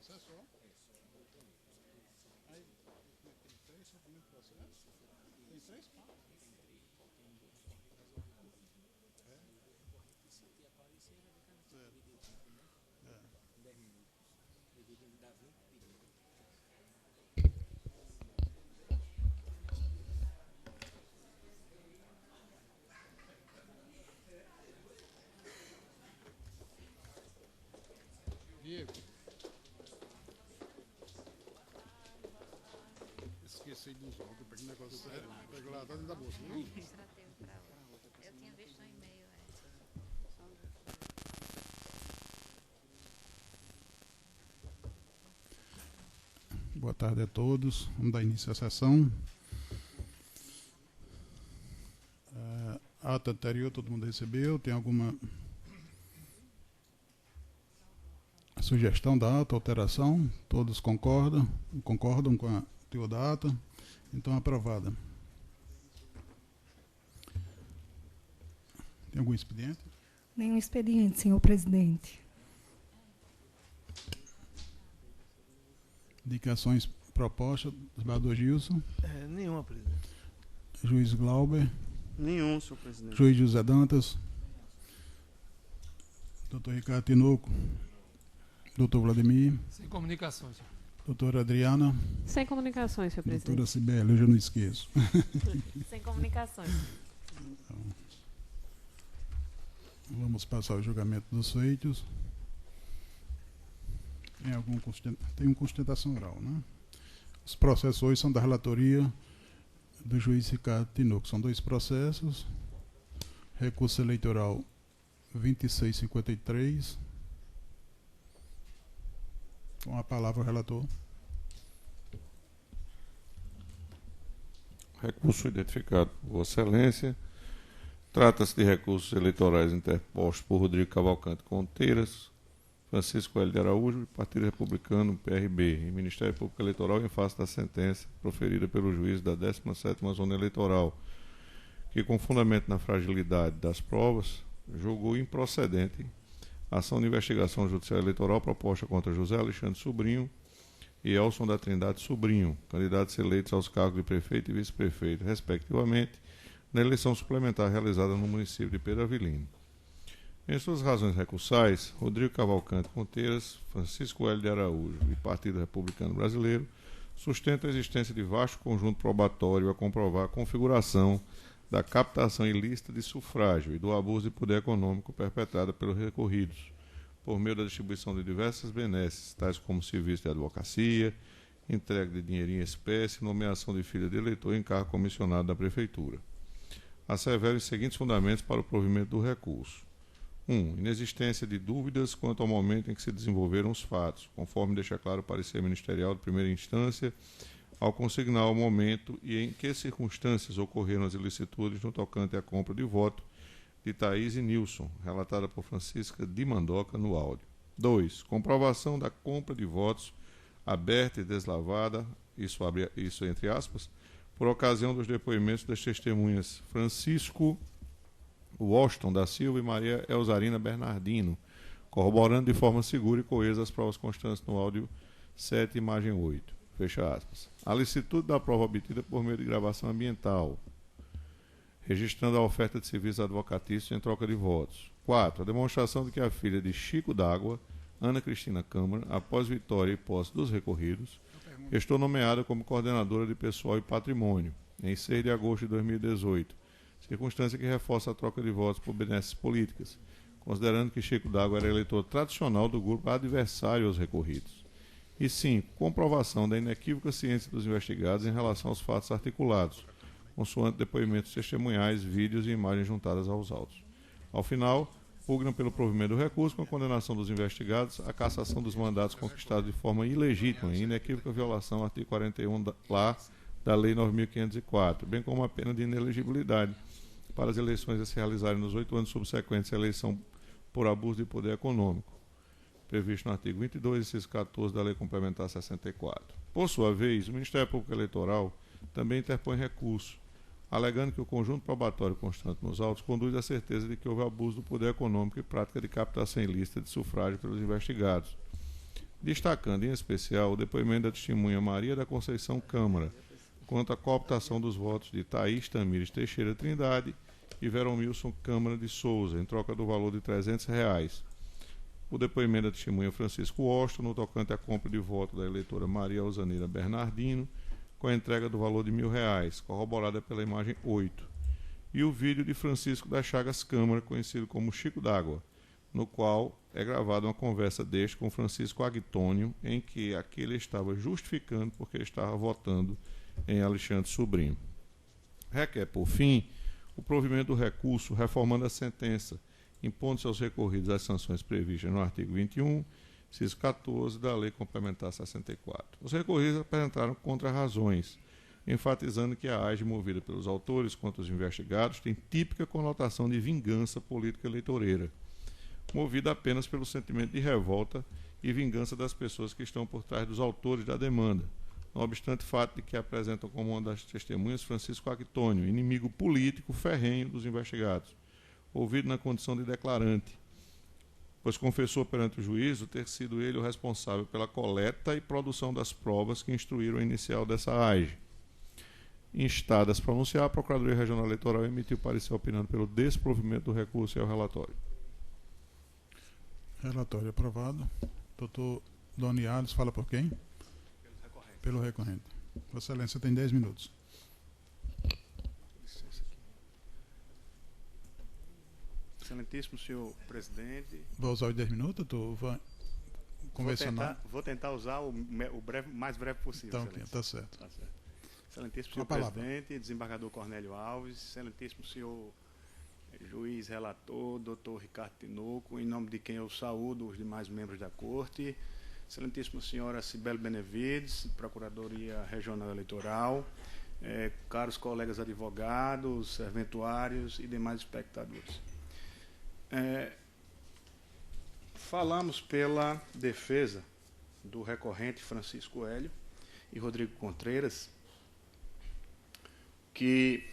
processo só? Aí, tem três só no processo? Tem três partes? Diego. Esqueci dos óculos, eu peguei um negócio sério. Pegou lá, tá dentro da bolsa, viu? Eu tinha visto um e-mail. Boa tarde a todos. Vamos dar início à sessão. A ata anterior todo mundo recebeu. Tem alguma sugestão da ata, alteração? Todos concordam com a teor da ata? Então, aprovada. Tem algum expediente? Nenhum expediente, senhor presidente. Indicações propostas, desembargador Gilson. Nenhuma, presidente. Juiz Glauber. Nenhum, senhor presidente. Juiz José Dantas. Doutor Ricardo Tinoco. Doutor Vladimir. Sem comunicações, senhor. Doutora Adriana. Sem comunicações, senhor presidente. Doutora Cibele, eu já não esqueço. Sem comunicações. Então, vamos passar ao julgamento dos feitos. Tem uma constatação oral, né? Os processos hoje são da relatoria do juiz Ricardo Tinoco. São dois processos. Recurso eleitoral 2653. Com a palavra o relator. Recurso identificado por Vossa Excelência. Trata-se de recursos eleitorais interpostos por Rodrigo Cavalcante Conteiras, Francisco L. de Araújo, Partido Republicano, PRB, e Ministério Público Eleitoral em face da sentença proferida pelo juiz da 17ª Zona Eleitoral, que, com fundamento na fragilidade das provas, julgou improcedente a ação de investigação judicial eleitoral proposta contra José Alexandre Sobrinho e Elson da Trindade Sobrinho, candidatos eleitos aos cargos de prefeito e vice-prefeito, respectivamente, na eleição suplementar realizada no município de Pedro Avelino. Em suas razões recursais, Rodrigo Cavalcante Conteiras, Francisco L. de Araújo e Partido Republicano Brasileiro sustentam a existência de vasto conjunto probatório a comprovar a configuração da captação ilícita de sufrágio e do abuso de poder econômico perpetrada pelos recorridos, por meio da distribuição de diversas benesses, tais como serviço de advocacia, entrega de dinheiro em espécie e nomeação de filha de eleitor em cargo comissionado da Prefeitura. Assevero os seguintes fundamentos para o provimento do recurso. 1. Inexistência de dúvidas quanto ao momento em que se desenvolveram os fatos, conforme deixa claro o parecer ministerial de primeira instância, ao consignar o momento e em que circunstâncias ocorreram as ilicitudes no tocante à compra de voto de Thaís e Nilson, relatada por Francisca de Mandoca no áudio. 2. Comprovação da compra de votos aberta e deslavada, isso entre aspas, por ocasião dos depoimentos das testemunhas Francisco Washington da Silva e Maria Elzarina Bernardino, corroborando de forma segura e coesa as provas constantes no áudio 7, imagem 8. Fecha aspas. A licitude da prova obtida por meio de gravação ambiental, registrando a oferta de serviços advocatícios em troca de votos. 4. A demonstração de que a filha de Chico d'Água, Ana Cristina Câmara, após vitória e posse dos recorridos, estou nomeada como coordenadora de pessoal e patrimônio, em 6 de agosto de 2018, circunstância que reforça a troca de votos por benesses políticas, considerando que Chico d'Água era eleitor tradicional do grupo adversário aos recorridos. E 5. Comprovação da inequívoca ciência dos investigados em relação aos fatos articulados, consoante depoimentos testemunhais, vídeos e imagens juntadas aos autos. Ao final, pugnam pelo provimento do recurso com a condenação dos investigados, a cassação dos mandatos conquistados de forma ilegítima e inequívoca violação ao artigo 41 da Lei 9.504, bem como a pena de inelegibilidade para as eleições a se realizarem nos 8 anos subsequentes à eleição por abuso de poder econômico, previsto no artigo 22, inciso 14 da Lei Complementar 64. Por sua vez, o Ministério Público Eleitoral também interpõe recurso, alegando que o conjunto probatório constante nos autos conduz à certeza de que houve abuso do poder econômico e prática de captação ilícita de sufrágio pelos investigados, destacando em especial o depoimento da testemunha Maria da Conceição Câmara, quanto à cooptação dos votos de Thaís Tamires Teixeira Trindade e Veromilson Câmara de Souza, em troca do valor de R$300. O depoimento da testemunha Francisco Osto, no tocante à compra de voto da eleitora Maria Alzaneira Bernardino, com a entrega do valor de R$1.000, corroborada pela imagem 8. E o vídeo de Francisco das Chagas Câmara, conhecido como Chico d'Água, no qual é gravada uma conversa deste com Francisco Agtônio, em que aquele estava justificando porque estava votando em Alexandre Sobrinho. Requer, por fim, o provimento do recurso reformando a sentença, impondo-se aos recorridos as sanções previstas no artigo 21, inciso 14 da Lei Complementar 64. Os recorridos apresentaram contrarrazões, enfatizando que a AGE movida pelos autores contra os investigados tem típica conotação de vingança política eleitoreira, movida apenas pelo sentimento de revolta e vingança das pessoas que estão por trás dos autores da demanda, não obstante o fato de que apresentam como uma das testemunhas Francisco Agtônio, inimigo político ferrenho dos investigados, ouvido na condição de declarante, pois confessou perante o juízo ter sido ele o responsável pela coleta e produção das provas que instruíram a inicial dessa AGE. Instada a se pronunciar, a Procuradoria Regional Eleitoral emitiu parecer opinando pelo desprovimento do recurso e ao relatório. Relatório aprovado. Doutor Doni Alves, fala por quem? Pelo recorrente. Vossa Excelência tem 10 minutos. Excelentíssimo senhor presidente. Vai usar os 10 minutos? Tu vai convencionar? Vou tentar usar o mais breve possível. Então, está certo. Tá certo. Excelentíssimo senhor presidente, desembargador Cornélio Alves, excelentíssimo senhor juiz relator, doutor Ricardo Tinoco, em nome de quem eu saúdo os demais membros da Corte, excelentíssima senhora Cibele Benevides, Procuradoria Regional Eleitoral, caros colegas advogados, serventuários e demais espectadores. Falamos pela defesa do recorrente Francisco Hélio e Rodrigo Contreiras, que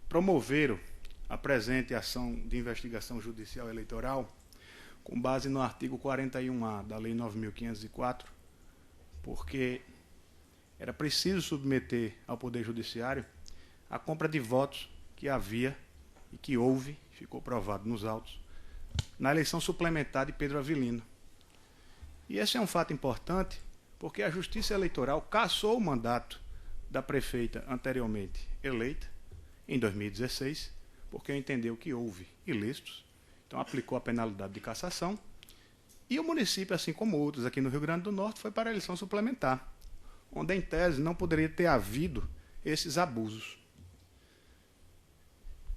promoveram a presente ação de investigação judicial eleitoral com base no artigo 41A da Lei 9.504, porque era preciso submeter ao Poder Judiciário a compra de votos que havia e que houve, ficou provado nos autos, na eleição suplementar de Pedro Avelino. E esse é um fato importante porque a Justiça Eleitoral cassou o mandato da prefeita anteriormente eleita, em 2016, porque entendeu que houve ilícitos, então aplicou a penalidade de cassação, e o município, assim como outros aqui no Rio Grande do Norte, foi para a eleição suplementar, onde, em tese, não poderia ter havido esses abusos.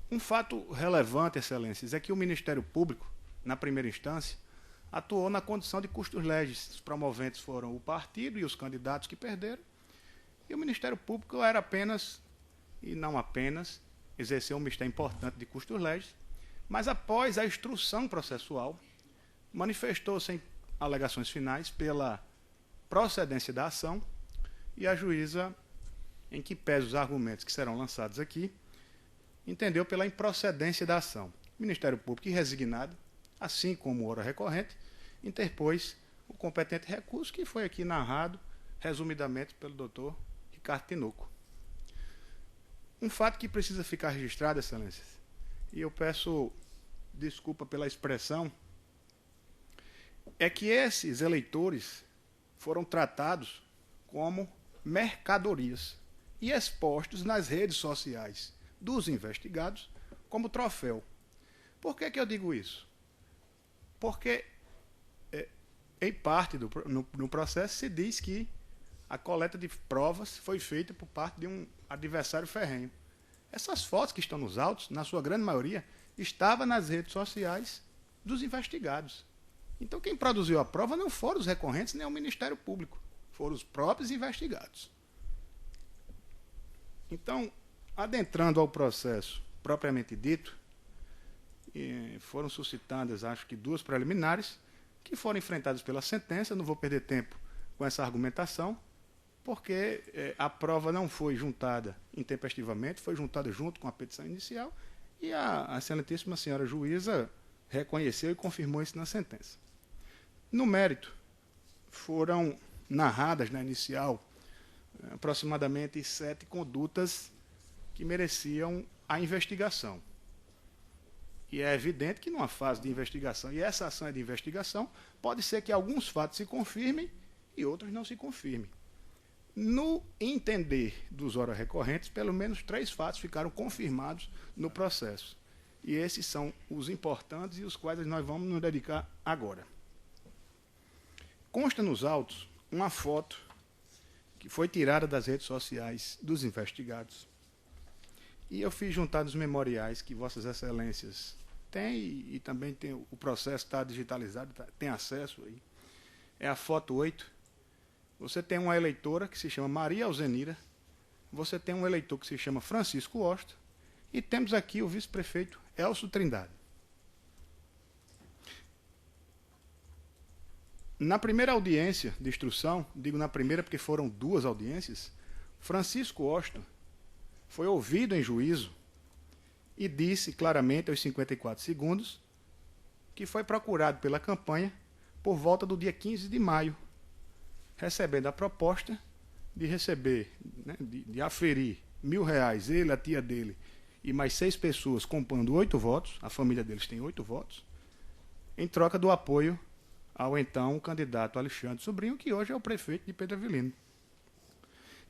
Um fato relevante, excelências, é que o Ministério Público, na primeira instância, atuou na condição de custos legis. Os promoventes foram o partido e os candidatos que perderam, e o Ministério Público era apenas, e não apenas, exerceu um mistério importante de custos legis, mas após a instrução processual, manifestou-se em alegações finais pela procedência da ação, e a juíza, em que pese os argumentos que serão lançados aqui, entendeu pela improcedência da ação. O Ministério Público, resignado, assim como hora recorrente, interpôs o competente recurso que foi aqui narrado, resumidamente, pelo doutor Ricardo Tinoco. Um fato que precisa ficar registrado, excelências, e eu peço desculpa pela expressão, é que esses eleitores foram tratados como mercadorias e expostos nas redes sociais dos investigados como troféu. Por que eu digo isso? Porque, em parte no processo, se diz que a coleta de provas foi feita por parte de um adversário ferrenho. Essas fotos que estão nos autos, na sua grande maioria, estavam nas redes sociais dos investigados. Então, quem produziu a prova não foram os recorrentes nem o Ministério Público, foram os próprios investigados. Então, adentrando ao processo propriamente dito, foram suscitadas, acho que, 2 preliminares, que foram enfrentadas pela sentença. Não vou perder tempo com essa argumentação, porque a prova não foi juntada intempestivamente, foi juntada junto com a petição inicial, e a excelentíssima senhora juíza reconheceu e confirmou isso na sentença. No mérito, foram narradas na inicial aproximadamente 7 condutas que mereciam a investigação. E é evidente que numa fase de investigação, e essa ação é de investigação, pode ser que alguns fatos se confirmem e outros não se confirmem. No entender dos ora recorrentes, pelo menos 3 fatos ficaram confirmados no processo. E esses são os importantes e os quais nós vamos nos dedicar agora. Consta nos autos uma foto que foi tirada das redes sociais dos investigados. E eu fiz juntar dos memoriais que Vossas Excelências têm e também tem, o processo está digitalizado, tem acesso aí. É a foto 8. Você tem uma eleitora que se chama Maria Alzenira, você tem um eleitor que se chama Francisco Osta, e temos aqui o vice-prefeito Elcio Trindade. Na primeira audiência de instrução, digo na primeira porque foram 2 audiências, Francisco Osta foi ouvido em juízo e disse claramente aos 54 segundos que foi procurado pela campanha por volta do dia 15 de maio, recebendo a proposta de receber, né, de aferir R$1.000, ele, a tia dele e mais 6 pessoas comprando 8 votos, a família deles tem 8 votos, em troca do apoio ao então candidato Alexandre Sobrinho, que hoje é o prefeito de Pedro Avelino.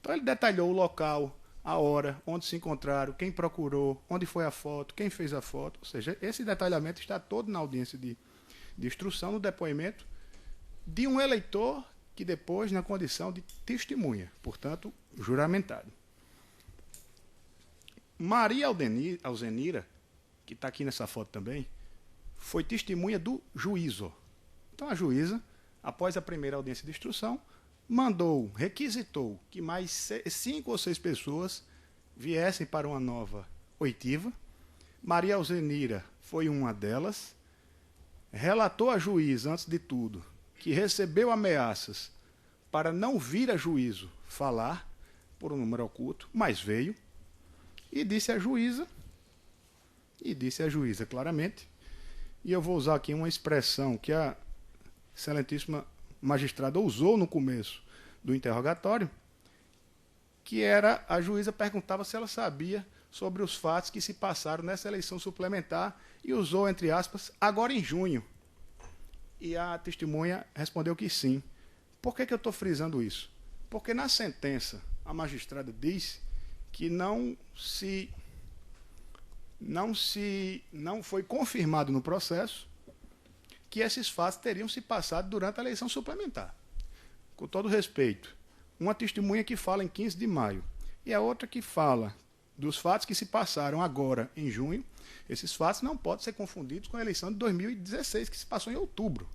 Então ele detalhou o local, a hora, onde se encontraram, quem procurou, onde foi a foto, quem fez a foto, ou seja, esse detalhamento está todo na audiência de instrução, no depoimento de um eleitor que depois na condição de testemunha, portanto, juramentado. Maria Alzenira, que está aqui nessa foto também, foi testemunha do juízo. Então a juíza, após a primeira audiência de instrução, requisitou que mais 5 ou 6 pessoas viessem para uma nova oitiva. Maria Alzenira foi uma delas. Relatou a juíza, antes de tudo, que recebeu ameaças para não vir a juízo falar, por um número oculto, mas veio, e disse à juíza claramente, e eu vou usar aqui uma expressão que a excelentíssima magistrada usou no começo do interrogatório, que era, a juíza perguntava se ela sabia sobre os fatos que se passaram nessa eleição suplementar e usou, entre aspas, agora em junho. E a testemunha respondeu que sim. Por que eu estou frisando isso? Porque na sentença a magistrada diz que não foi confirmado no processo que esses fatos teriam se passado durante a eleição suplementar. Com todo respeito, uma testemunha que fala em 15 de maio e a outra que fala dos fatos que se passaram agora em junho, esses fatos não podem ser confundidos com a eleição de 2016, que se passou em outubro.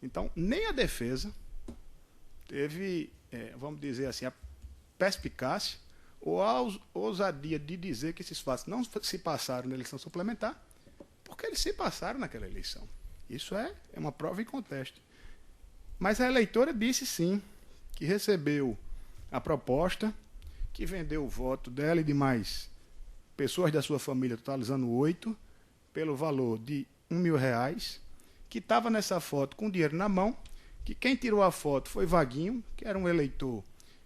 Então, nem a defesa teve, vamos dizer assim, a perspicácia ou a ousadia de dizer que esses fatos não se passaram na eleição suplementar, porque eles se passaram naquela eleição. Isso é uma prova inconteste. Mas a eleitora disse sim, que recebeu a proposta, que vendeu o voto dela e de mais pessoas da sua família, totalizando 8, pelo valor de R$1.000, que estava nessa foto com dinheiro na mão, que quem tirou a foto foi Vaguinho, que era um eleitor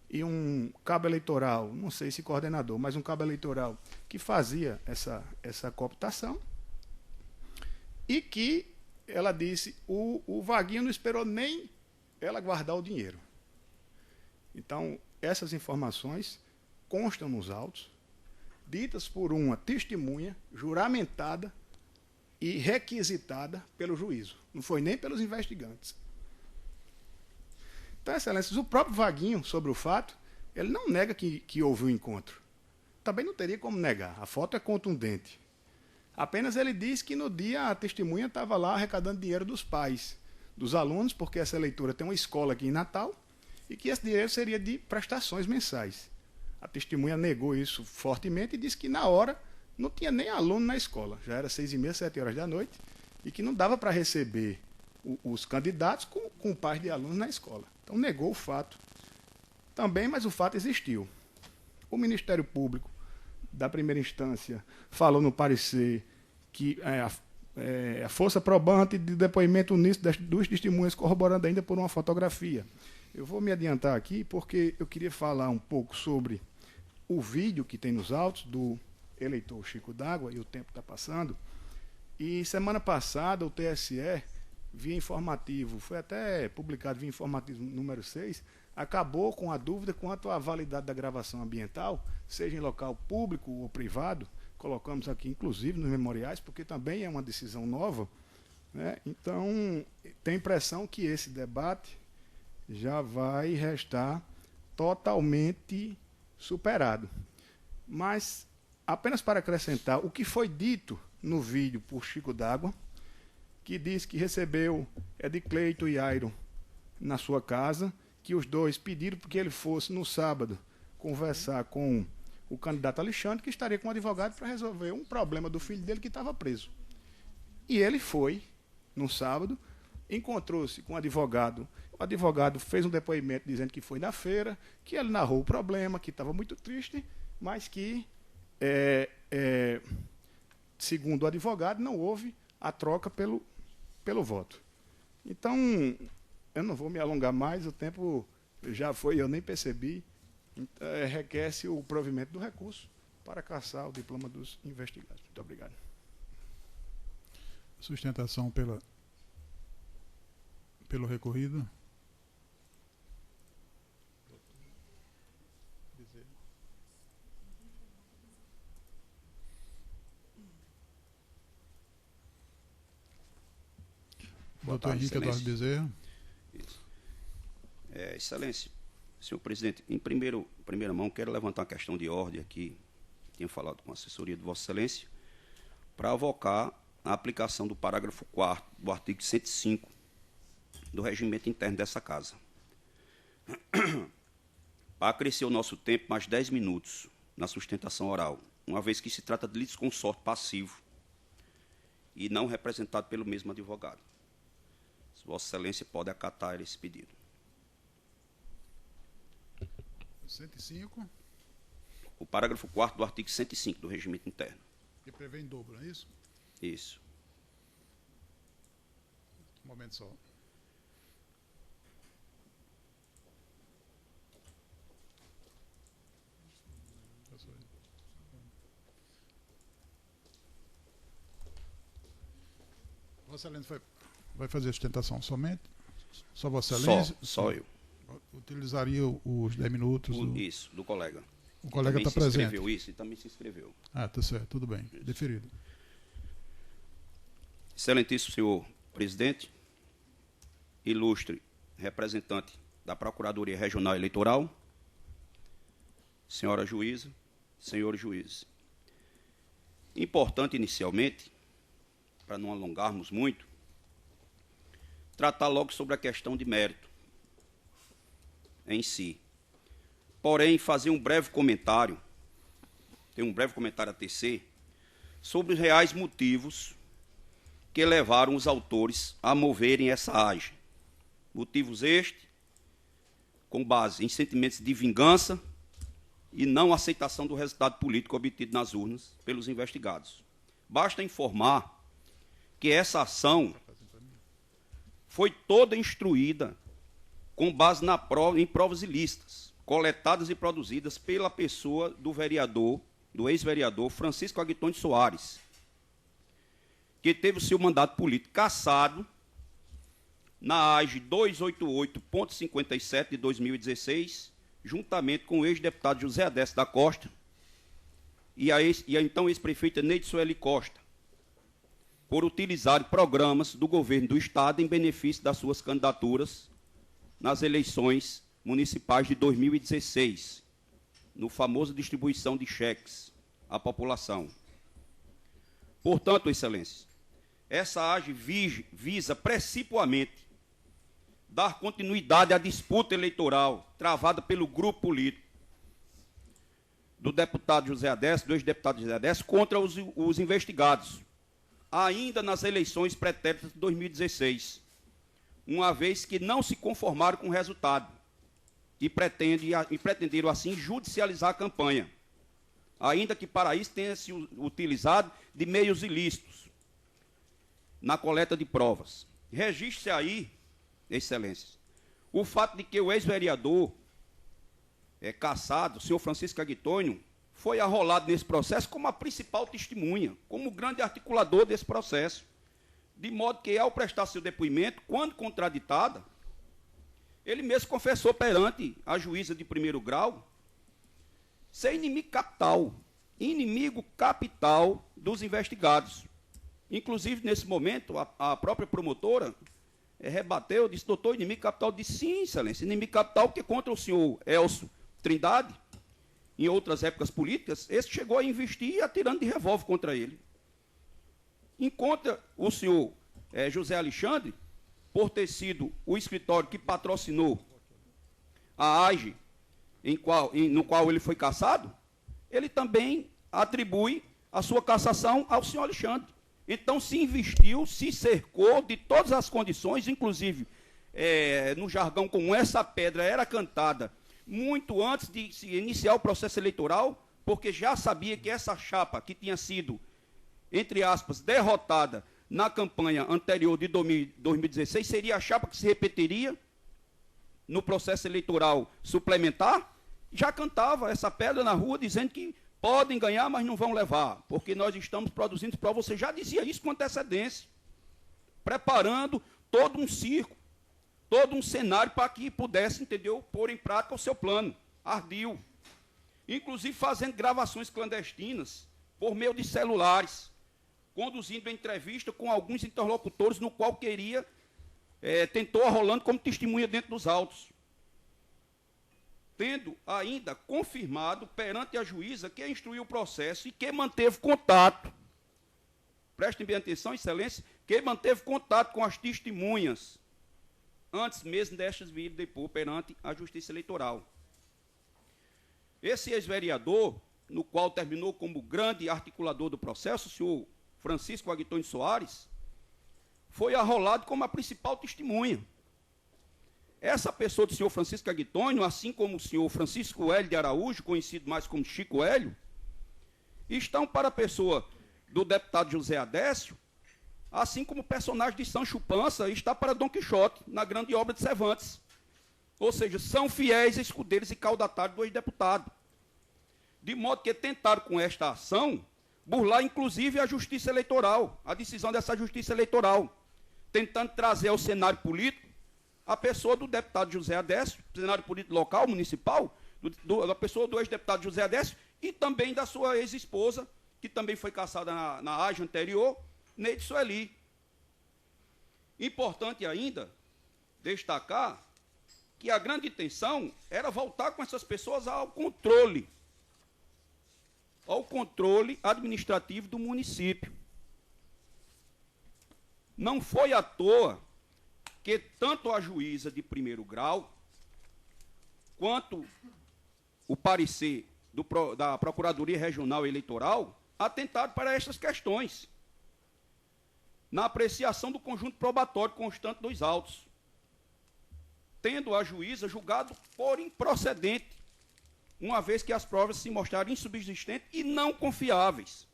e um cabo eleitoral, não sei se coordenador, mas um cabo eleitoral que fazia essa cooptação, e que ela disse, o Vaguinho não esperou nem ela guardar o dinheiro. Então, essas informações constam nos autos, ditas por uma testemunha juramentada e requisitada pelo juízo. Não foi nem pelos investigantes. Então, excelências, o próprio Vaguinho, sobre o fato, ele não nega que houve um encontro. Também não teria como negar. A foto é contundente. Apenas ele diz que no dia a testemunha estava lá arrecadando dinheiro dos pais, dos alunos, porque essa eleitora tem uma escola aqui em Natal, e que esse dinheiro seria de prestações mensais. A testemunha negou isso fortemente e disse que na hora não tinha nem aluno na escola. Já era 6h30, 7 horas da noite, e que não dava para receber os candidatos com pais de alunos na escola. Então negou o fato também, mas o fato existiu. O Ministério Público da primeira instância falou no parecer que a força probante de depoimento uníssono dos testemunhas, corroborando ainda por uma fotografia. Eu vou me adiantar aqui porque eu queria falar um pouco sobre o vídeo que tem nos autos do eleitor Chico D'Água, e o tempo está passando. E semana passada o TSE, via informativo, foi até publicado via informativo número 6, acabou com a dúvida quanto à validade da gravação ambiental, seja em local público ou privado. Colocamos aqui, inclusive, nos memoriais, porque também é uma decisão nova, né? Então, tem a impressão que esse debate já vai restar totalmente superado. Mas, apenas para acrescentar, o que foi dito no vídeo por Chico D'Água, que diz que recebeu Edicleito e Airo na sua casa, que os dois pediram que ele fosse no sábado conversar com o candidato Alexandre, que estaria com um advogado para resolver um problema do filho dele que estava preso. E ele foi, no sábado, encontrou-se com um advogado. O advogado fez um depoimento dizendo que foi na feira, que ele narrou o problema, que estava muito triste, mas que, segundo o advogado, não houve a troca pelo voto. Então, eu não vou me alongar mais, o tempo já foi, eu nem percebi. Requer-se o provimento do recurso para cassar o diploma dos investigados. Muito obrigado. Sustentação pelo recorrido. Doutor Henrique Eduardo Bezerra. Excelência, senhor presidente, em primeira mão, quero levantar uma questão de ordem aqui, tenho falado com a assessoria de Vossa Excelência, para avocar a aplicação do parágrafo 4º do artigo 105 do regimento interno dessa casa. Para acrescer o nosso tempo, mais 10 minutos na sustentação oral, uma vez que se trata de litisconsorte passivo e não representado pelo mesmo advogado. Vossa Excelência pode acatar esse pedido. 105. O parágrafo 4º do artigo 105 do regimento interno. Que prevê em dobro, não é isso? Isso. Um momento só. Vossa Excelência vai fazer a sustentação somente? Só Vossa Excelência? Só eu. Utilizaria os 10 minutos? Isso, do colega. O colega está presente. Escreveu isso e também se inscreveu. Ah, tá certo, tudo bem. Isso. Deferido. Excelentíssimo senhor presidente, ilustre representante da Procuradoria Regional Eleitoral, senhora juíza, senhores juízes. Importante inicialmente, para não alongarmos muito, tratar logo sobre a questão de mérito em si. Porém, fazer um breve comentário, a tecer, sobre os reais motivos que levaram os autores a moverem essa AGE. Motivos estes, com base em sentimentos de vingança e não aceitação do resultado político obtido nas urnas pelos investigados. Basta informar que essa ação foi toda instruída com base em provas ilícitas, coletadas e produzidas pela pessoa do ex-vereador Francisco Aguitonde Soares, que teve o seu mandato político cassado na AGE 288.57 de 2016, juntamente com o ex-deputado José Adécio da Costa e a então ex-prefeita Neide Sueli Costa, por utilizar programas do governo do Estado em benefício das suas candidaturas nas eleições municipais de 2016, no famoso distribuição de cheques à população. Portanto, Excelência, essa AGE visa principalmente dar continuidade à disputa eleitoral travada pelo grupo político do deputado José Adécio, do ex-deputado José Adécio, contra os investigados, ainda nas eleições pretéritas de 2016, uma vez que não se conformaram com o resultado e pretenderam, assim, judicializar a campanha, ainda que para isso tenha se utilizado de meios ilícitos. na coleta de provas. Registre aí, excelências, o fato de que o ex-vereador cassado, o senhor Francisco Aguitônio, foi arrolado nesse processo como a principal testemunha, como o grande articulador desse processo, de modo que, ao prestar seu depoimento, quando contraditada, ele mesmo confessou perante a juíza de primeiro grau ser inimigo capital dos investigados. Inclusive, nesse momento, a própria promotora rebateu, disse, doutor, inimigo capital, disse, sim, excelência, inimigo capital, porque contra o senhor Elcio Trindade, em outras épocas políticas, esse chegou a investir atirando de revólver contra ele. Encontra o senhor José Alexandre, por ter sido o escritório que patrocinou a AGE, no qual ele foi cassado, ele também atribui a sua cassação ao senhor Alexandre. Então, se investiu, se cercou de todas as condições, inclusive, no jargão como essa pedra era cantada muito antes de se iniciar o processo eleitoral, porque já sabia que essa chapa que tinha sido, entre aspas, derrotada na campanha anterior de 2016, seria a chapa que se repetiria no processo eleitoral suplementar, já cantava essa pedra na rua, dizendo que podem ganhar, mas não vão levar, porque nós estamos produzindo provas. Você já dizia isso com antecedência, preparando todo um circo, todo um cenário para que pudesse, entendeu, pôr em prática o seu plano ardil. Inclusive fazendo gravações clandestinas por meio de celulares, conduzindo entrevista com alguns interlocutores, no qual tentou arrolando como testemunha dentro dos autos. Tendo ainda confirmado perante a juíza que instruiu o processo e que manteve contato, prestem bem atenção, excelência, que manteve contato com as testemunhas, antes mesmo destas virem depor perante a Justiça Eleitoral. Esse ex-vereador, no qual terminou como grande articulador do processo, o senhor Francisco Aguitônio Soares, foi arrolado como a principal testemunha. Essa pessoa do senhor Francisco Aguitônio, assim como o senhor Francisco Hélio de Araújo, conhecido mais como Chico Hélio, estão para a pessoa do deputado José Adécio, assim como o personagem de Sancho Pança está para Dom Quixote, na grande obra de Cervantes. Ou seja, são fiéis escudeiros e caudatários do ex-deputado. De modo que tentaram com esta ação burlar, inclusive, a justiça eleitoral, a decisão dessa justiça eleitoral, tentando trazer ao cenário político a pessoa do deputado José Adécio, cenário político local, municipal, da pessoa do ex-deputado José Adécio e também da sua ex-esposa, que também foi cassada na AGE anterior, Neide Sueli. Importante ainda destacar que a grande intenção era voltar com essas pessoas ao controle administrativo do município. Não foi à toa que tanto a juíza de primeiro grau, quanto o parecer da Procuradoria Regional Eleitoral atentaram para estas questões, na apreciação do conjunto probatório constante dos autos, tendo a juíza julgado por improcedente, uma vez que as provas se mostraram insubsistentes e não confiáveis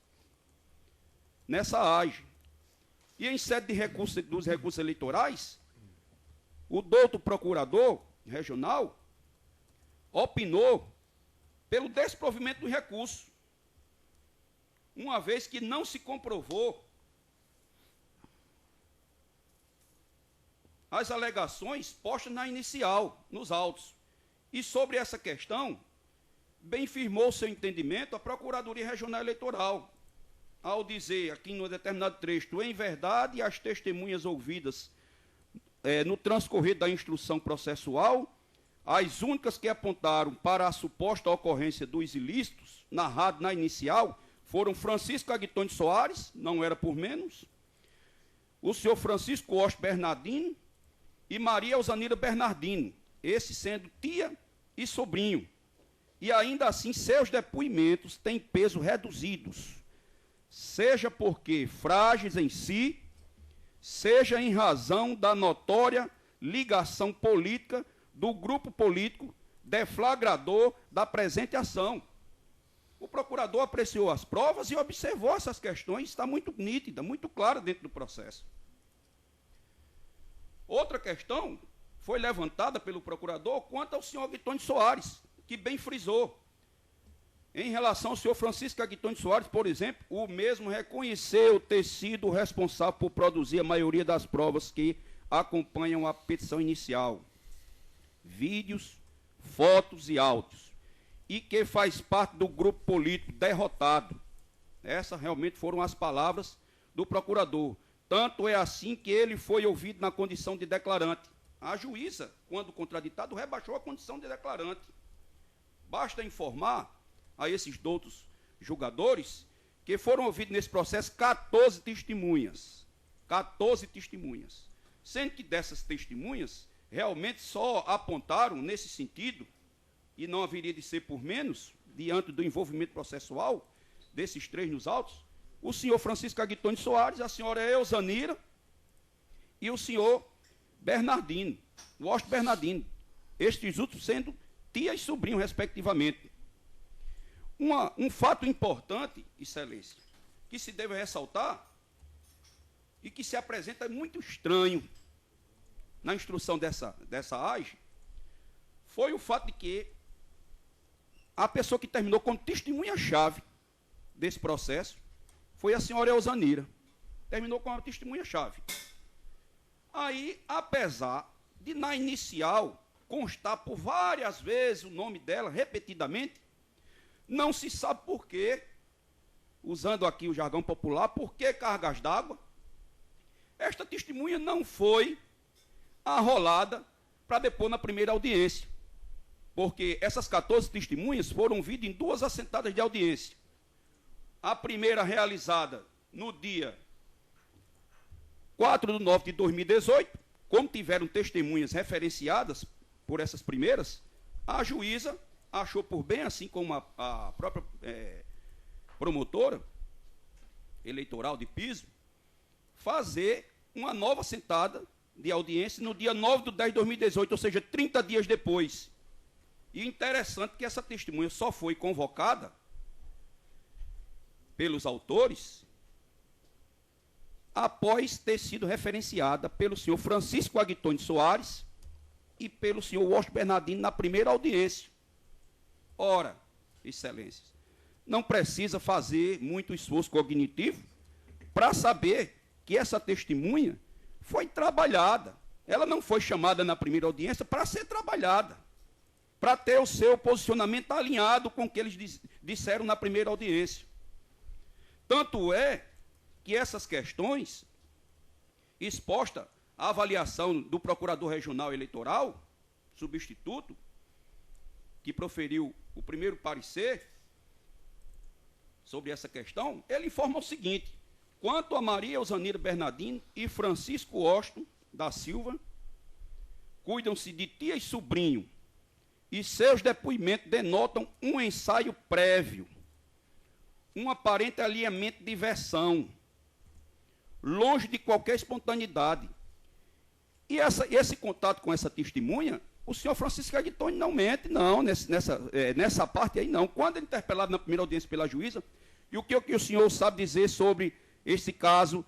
nessa AGE. E em sede de dos recursos eleitorais, o douto procurador regional opinou pelo desprovimento do recurso, uma vez que não se comprovou as alegações postas na inicial, nos autos. E sobre essa questão, bem firmou seu entendimento a Procuradoria Regional Eleitoral, ao dizer, aqui em um determinado trecho, em verdade, as testemunhas ouvidas no transcorrer da instrução processual, as únicas que apontaram para a suposta ocorrência dos ilícitos, narrado na inicial, foram Francisco Aguitônio Soares, não era por menos, o senhor Francisco Oste Bernardino e Maria Elzanira Bernardino, esse sendo tia e sobrinho. E ainda assim, seus depoimentos têm peso reduzidos, seja porque frágeis em si, seja em razão da notória ligação política do grupo político deflagrador da presente ação. O procurador apreciou as provas e observou essas questões, está muito nítida, muito clara dentro do processo. Outra questão foi levantada pelo procurador quanto ao senhor Aguitone Soares, que bem frisou. Em relação ao senhor Francisco Aguitone Soares, por exemplo, o mesmo reconheceu ter sido responsável por produzir a maioria das provas que acompanham a petição inicial. Vídeos, fotos e áudios. E que faz parte do grupo político derrotado. Essas realmente foram as palavras do procurador. Tanto é assim que ele foi ouvido na condição de declarante. A juíza, quando contraditado, rebaixou a condição de declarante. Basta informar a esses doutos julgadores que foram ouvidos nesse processo 14 testemunhas. 14 testemunhas. Sendo que dessas testemunhas, realmente só apontaram nesse sentido, e não haveria de ser por menos, diante do envolvimento processual desses 3 nos autos, o senhor Francisco Aguitone Soares, a senhora Eusanira e o senhor Bernardino, o Washington Bernardino, estes outros sendo tia e sobrinho, respectivamente. Um fato importante, excelência, que se deve ressaltar e que se apresenta muito estranho na instrução dessa AGE, foi o fato de que a pessoa que terminou como testemunha-chave desse processo foi a senhora Eusanira. Terminou como testemunha-chave. Aí, apesar de, na inicial, constar por várias vezes o nome dela, repetidamente, não se sabe por quê, usando aqui o jargão popular, por que cargas d'água, esta testemunha não foi arrolada para depor na primeira audiência. Porque essas 14 testemunhas foram ouvidas em 2 assentadas de audiência. A primeira realizada no dia 4/9 de 2018, como tiveram testemunhas referenciadas por essas primeiras, a juíza achou por bem, assim como a própria promotora eleitoral de piso, fazer uma nova assentada de audiência no dia 9/10/2018, ou seja, 30 dias depois. E interessante que essa testemunha só foi convocada pelos autores após ter sido referenciada pelo senhor Francisco Aguitone Soares e pelo senhor Washington Bernardino na primeira audiência. Ora, excelências, não precisa fazer muito esforço cognitivo para saber que essa testemunha foi trabalhada. Ela não foi chamada na primeira audiência para ser trabalhada, para ter o seu posicionamento alinhado com o que eles disseram na primeira audiência. Tanto é que essas questões, exposta à avaliação do Procurador Regional Eleitoral, substituto, que proferiu o primeiro parecer sobre essa questão, ele informa o seguinte: quanto a Maria Eusanira Bernardino e Francisco Washington da Silva, cuidam-se de tia e sobrinho, e seus depoimentos denotam um ensaio prévio, um aparente alinhamento de versão, longe de qualquer espontaneidade. E esse contato com essa testemunha, o senhor Francisco Aguitone não mente, não, nessa parte aí não. Quando ele é interpelado na primeira audiência pela juíza, e o que o senhor sabe dizer sobre esse caso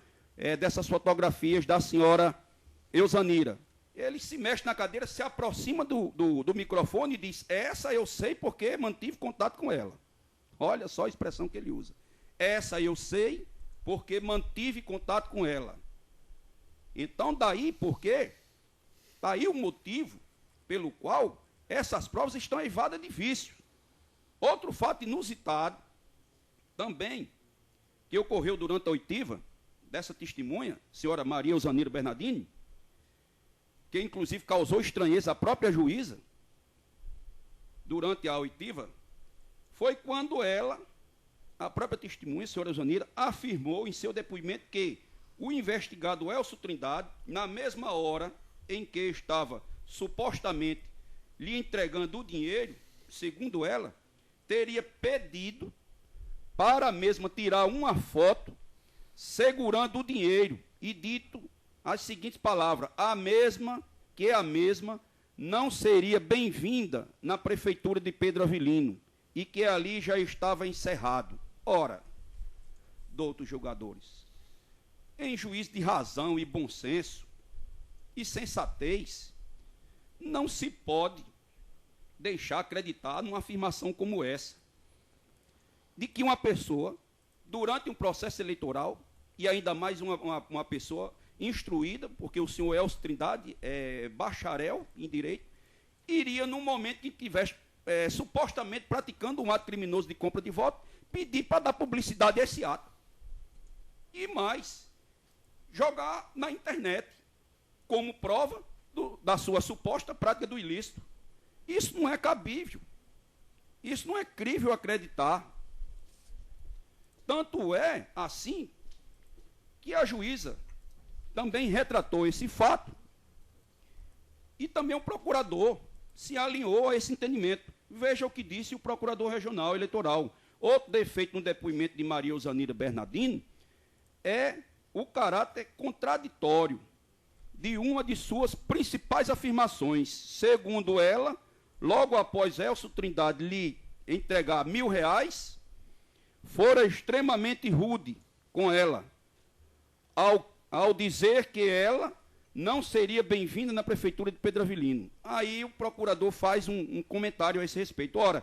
dessas fotografias da senhora Eusanira? Ele se mexe na cadeira, se aproxima do microfone e diz: essa eu sei porque mantive contato com ela. Olha só a expressão que ele usa. Essa eu sei porque mantive contato com ela. Então, daí porque, está aí o motivo pelo qual essas provas estão eivadas de vícios. Outro fato inusitado, também, que ocorreu durante a oitiva dessa testemunha, senhora Maria Eusanira Bernardini, que inclusive causou estranheza à própria juíza, durante a oitiva, foi quando ela, a própria testemunha, a senhora Eusanira, afirmou em seu depoimento que o investigado Elcio Trindade, na mesma hora em que estava supostamente lhe entregando o dinheiro, segundo ela, teria pedido para a mesma tirar uma foto segurando o dinheiro e dito as seguintes palavras: a mesma não seria bem-vinda na prefeitura de Pedro Avelino. e que ali já estava encerrado. Ora, doutos julgadores, em juízo de razão e bom senso e sensatez, não se pode deixar acreditar numa afirmação como essa, de que uma pessoa, durante um processo eleitoral, e ainda mais uma pessoa instruída, porque o senhor Elcio Trindade é bacharel em direito, iria, num momento que estivesse supostamente praticando um ato criminoso de compra de voto, pedir para dar publicidade a esse ato. E mais, jogar na internet como prova da sua suposta prática do ilícito. Isso não é cabível. Isso não é crível acreditar. Tanto é assim que a juíza também retratou esse fato e também o procurador se alinhou a esse entendimento. Veja o que disse o procurador regional eleitoral. Outro defeito no depoimento de Maria Eusanira Bernardino é o caráter contraditório de uma de suas principais afirmações. Segundo ela, logo após Elcio Trindade lhe entregar R$1.000, fora extremamente rude com ela, ao dizer que ela não seria bem-vinda na prefeitura de Pedro Avelino. Aí o procurador faz um comentário a esse respeito. Ora,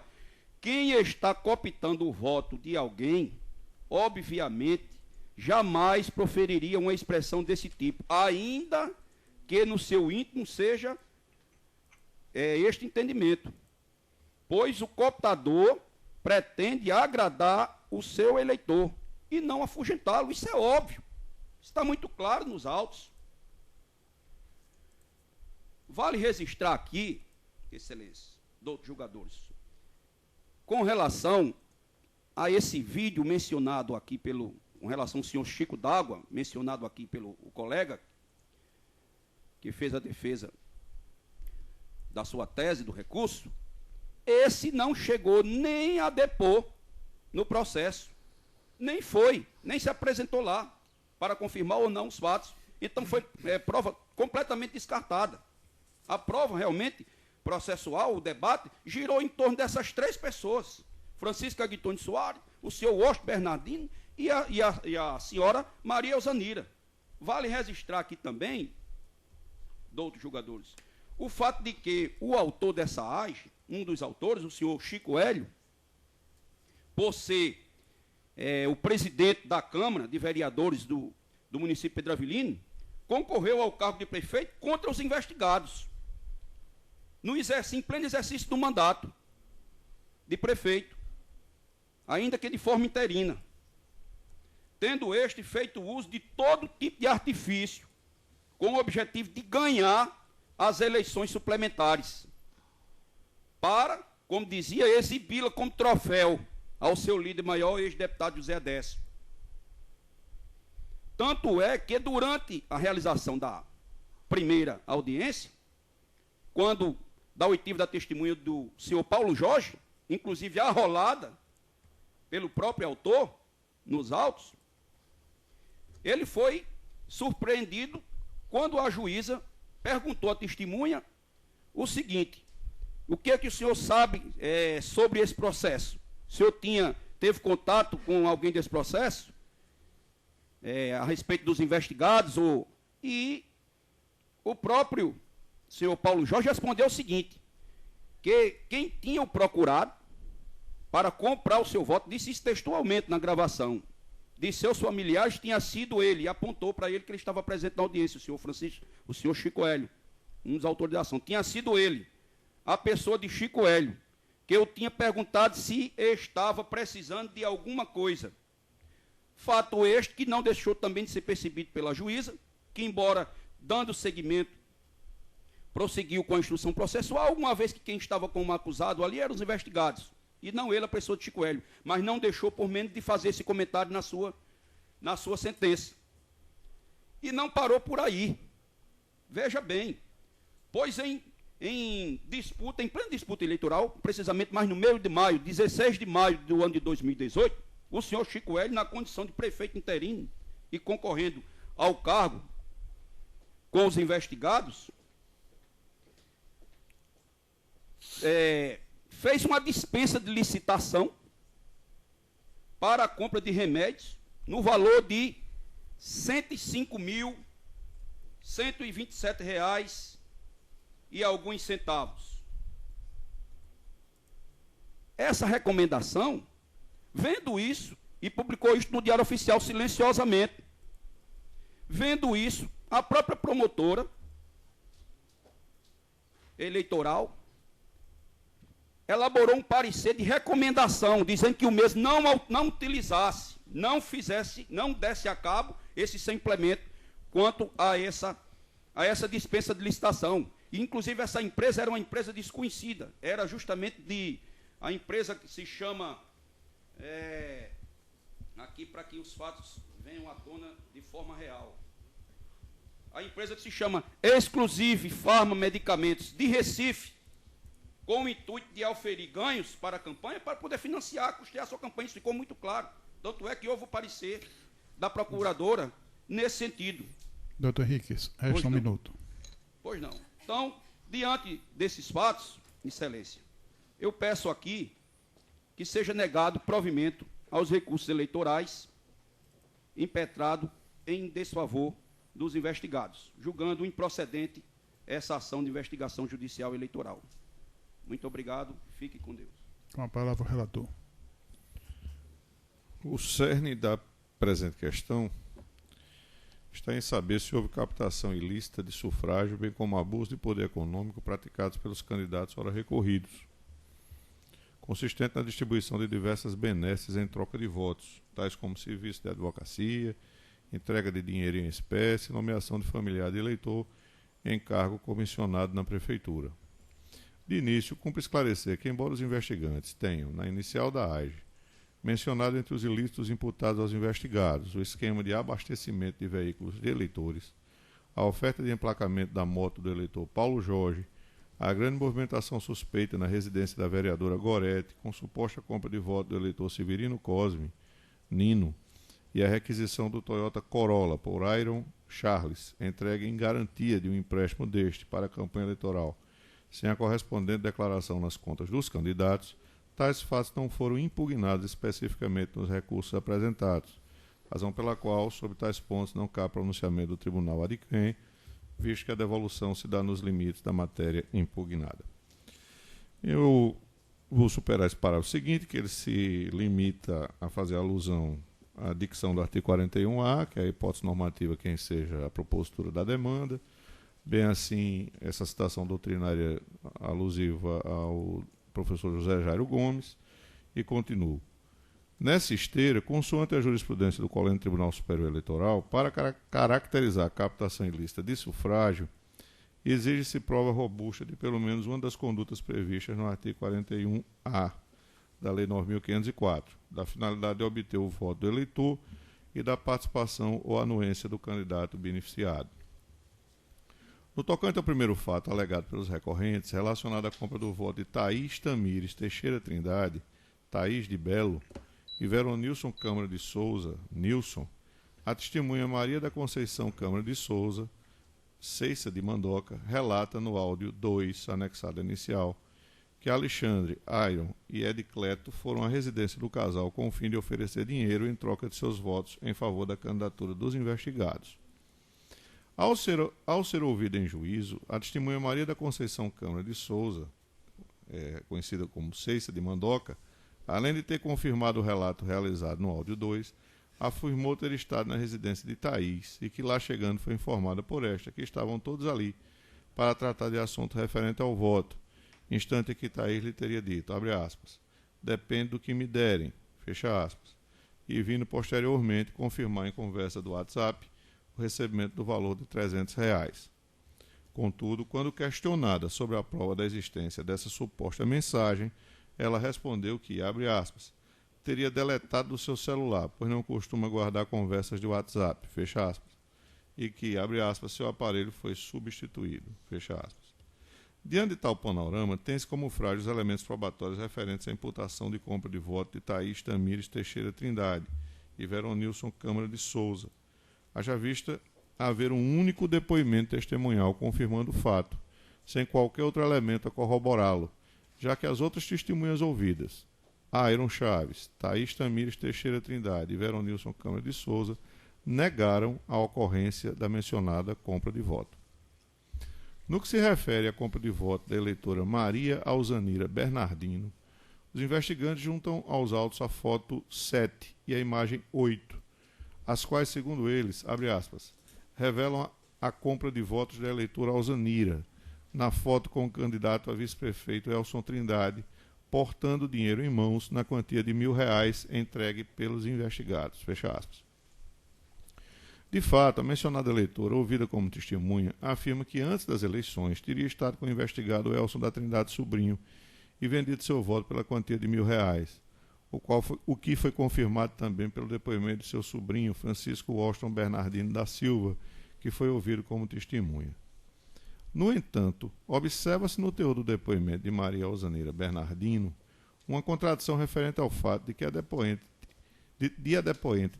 quem está cooptando o voto de alguém, obviamente, jamais proferiria uma expressão desse tipo, ainda que no seu íntimo seja este entendimento. Pois o cooptador pretende agradar o seu eleitor e não afugentá-lo. Isso é óbvio. Está muito claro nos autos. Vale registrar aqui, excelência, doutos julgadores, com relação a esse vídeo mencionado aqui com relação ao senhor Chico D'Água, mencionado aqui pelo colega, que fez a defesa da sua tese, do recurso, esse não chegou nem a depor no processo, nem se apresentou lá para confirmar ou não os fatos. Então foi prova completamente descartada. A prova realmente processual, o debate, girou em torno dessas três pessoas: Francisca Guitone Soares, o senhor Washington Bernardino e a senhora Maria Eusanira. Vale registrar aqui também, doutos julgadores, o fato de que o autor dessa AGE, um dos autores, o senhor Chico Hélio, por ser o presidente da Câmara de Vereadores do município de Pedro Avelino, concorreu ao cargo de prefeito contra os investigados, em pleno exercício do mandato de prefeito, ainda que de forma interina, tendo este feito uso de todo tipo de artifício, com o objetivo de ganhar as eleições suplementares, para, como dizia, exibi-la como troféu ao seu líder maior, ex-deputado José Décio. Tanto é que, durante a realização da primeira audiência, quando da oitiva da testemunha do senhor Paulo Jorge, inclusive arrolada pelo próprio autor nos autos, ele foi surpreendido quando a juíza perguntou à testemunha o seguinte: o que é que o senhor sabe sobre esse processo? O senhor teve contato com alguém desse processo? A respeito dos investigados? E o próprio senhor Paulo Jorge respondeu o seguinte: que quem tinha o procurado para comprar o seu voto, disse isso textualmente na gravação, de seus familiares, tinha sido ele, e apontou para ele que ele estava presente na audiência, o senhor Chico Hélio, um dos autores da ação. Tinha sido ele, a pessoa de Chico Hélio, que eu tinha perguntado se estava precisando de alguma coisa. Fato este que não deixou também de ser percebido pela juíza, que, embora dando seguimento, prosseguiu com a instrução processual, uma vez que quem estava como acusado ali eram os investigados, e não ele, a pessoa de Chico Hélio, mas não deixou por menos de fazer esse comentário na sua sentença. E não parou por aí. Veja bem, pois em plena disputa eleitoral, precisamente mais no mês de maio, 16 de maio do ano de 2018, o senhor Chico Hélio, na condição de prefeito interino e concorrendo ao cargo com os investigados, fez uma dispensa de licitação para a compra de remédios no valor de R$ 105.127 e alguns centavos. Essa recomendação, vendo isso, e publicou isso no Diário Oficial silenciosamente, vendo isso, a própria promotora eleitoral elaborou um parecer de recomendação, dizendo que o mesmo não utilizasse, não fizesse, não desse a cabo esse suplemento quanto a essa dispensa de licitação. E, inclusive, essa empresa era uma empresa desconhecida, era justamente a empresa que se chama, aqui para que os fatos venham à tona de forma real, a empresa que se chama Exclusive Pharma Medicamentos de Recife, com o intuito de auferir ganhos para a campanha, para poder financiar, custear a sua campanha. Isso ficou muito claro. Tanto é que houve o parecer da procuradora nesse sentido. Doutor Henrique, resta um minuto. Pois não. Então, diante desses fatos, Excelência, eu peço aqui que seja negado provimento aos recursos eleitorais impetrado em desfavor dos investigados, julgando improcedente essa ação de investigação judicial eleitoral. Muito obrigado, fique com Deus. Com a palavra o relator. O cerne da presente questão está em saber se houve captação ilícita de sufrágio, bem como abuso de poder econômico praticados pelos candidatos ora recorridos, consistente na distribuição de diversas benesses em troca de votos, tais como serviço de advocacia, entrega de dinheiro em espécie, nomeação de familiar de eleitor em cargo comissionado na Prefeitura. De início, cumpre esclarecer que, embora os investigantes tenham, na inicial da AGE, mencionado entre os ilícitos imputados aos investigados o esquema de abastecimento de veículos de eleitores, a oferta de emplacamento da moto do eleitor Paulo Jorge, a grande movimentação suspeita na residência da vereadora Gorete, com suposta compra de voto do eleitor Severino Cosme, Nino, e a requisição do Toyota Corolla por Iron Charles, entregue em garantia de um empréstimo deste para a campanha eleitoral, sem a correspondente declaração nas contas dos candidatos, tais fatos não foram impugnados especificamente nos recursos apresentados, razão pela qual, sobre tais pontos, não cabe pronunciamento do Tribunal ad quem, visto que a devolução se dá nos limites da matéria impugnada. Eu vou superar esse parágrafo seguinte, que ele se limita a fazer alusão à dicção do artigo 41A, que é a hipótese normativa quem seja a propositura da demanda, bem assim essa citação doutrinária alusiva ao professor José Jairo Gomes, e continuo. Nessa esteira, consoante a jurisprudência do Colégio Tribunal Superior Eleitoral, para caracterizar a captação ilícita de sufrágio, exige-se prova robusta de pelo menos uma das condutas previstas no artigo 41A da Lei 9.504, da finalidade de obter o voto do eleitor e da participação ou anuência do candidato beneficiado. No tocante ao primeiro fato alegado pelos recorrentes, relacionado à compra do voto de Thaís Tamires Teixeira Trindade, Thaís de Belo, e Veronilson Câmara de Souza, Nilson, a testemunha Maria da Conceição Câmara de Souza, Ceissa de Mandoca, relata no áudio 2, anexado inicial, que Alexandre, Iron e Edicleto foram à residência do casal com o fim de oferecer dinheiro em troca de seus votos em favor da candidatura dos investigados. Ao ser ouvida em juízo, a testemunha Maria da Conceição Câmara de Souza, conhecida como Ceissa de Mandoca, além de ter confirmado o relato realizado no áudio 2, afirmou ter estado na residência de Thaís e que lá chegando foi informada por esta que estavam todos ali para tratar de assunto referente ao voto, instante em que Thaís lhe teria dito, abre aspas, depende do que me derem, fecha aspas, e vindo posteriormente confirmar em conversa do WhatsApp o recebimento do valor de R$300. Contudo, quando questionada sobre a prova da existência dessa suposta mensagem, ela respondeu que, abre aspas, teria deletado do seu celular, pois não costuma guardar conversas de WhatsApp, fecha aspas, e que, abre aspas, seu aparelho foi substituído, fecha aspas. Diante de tal panorama, tem-se como frágil os elementos probatórios referentes à imputação de compra de voto de Thaís Tamires Teixeira Trindade e Veronilson Câmara de Souza, haja vista haver um único depoimento testemunhal confirmando o fato, sem qualquer outro elemento a corroborá-lo, já que as outras testemunhas ouvidas, Airon Chaves, Thaís Tamires Teixeira Trindade e Veronilson Câmara de Souza, negaram a ocorrência da mencionada compra de voto. No que se refere à compra de voto da eleitora Maria Alzanira Bernardino, os investigantes juntam aos autos a foto 7 e a imagem 8, as quais, segundo eles, abre aspas, revelam a compra de votos da eleitora Alzanira, na foto com o candidato a vice-prefeito Elson Trindade, portando dinheiro em mãos na quantia de R$1.000 entregue pelos investigados. Fecha aspas. De fato, a mencionada eleitora, ouvida como testemunha, afirma que antes das eleições teria estado com o investigado Elson da Trindade Sobrinho e vendido seu voto pela quantia de R$1.000, o que foi confirmado também pelo depoimento de seu sobrinho, Francisco Washington Bernardino da Silva, que foi ouvido como testemunha. No entanto, observa-se no teor do depoimento de Maria Alzanira Bernardino uma contradição referente ao fato de que a depoente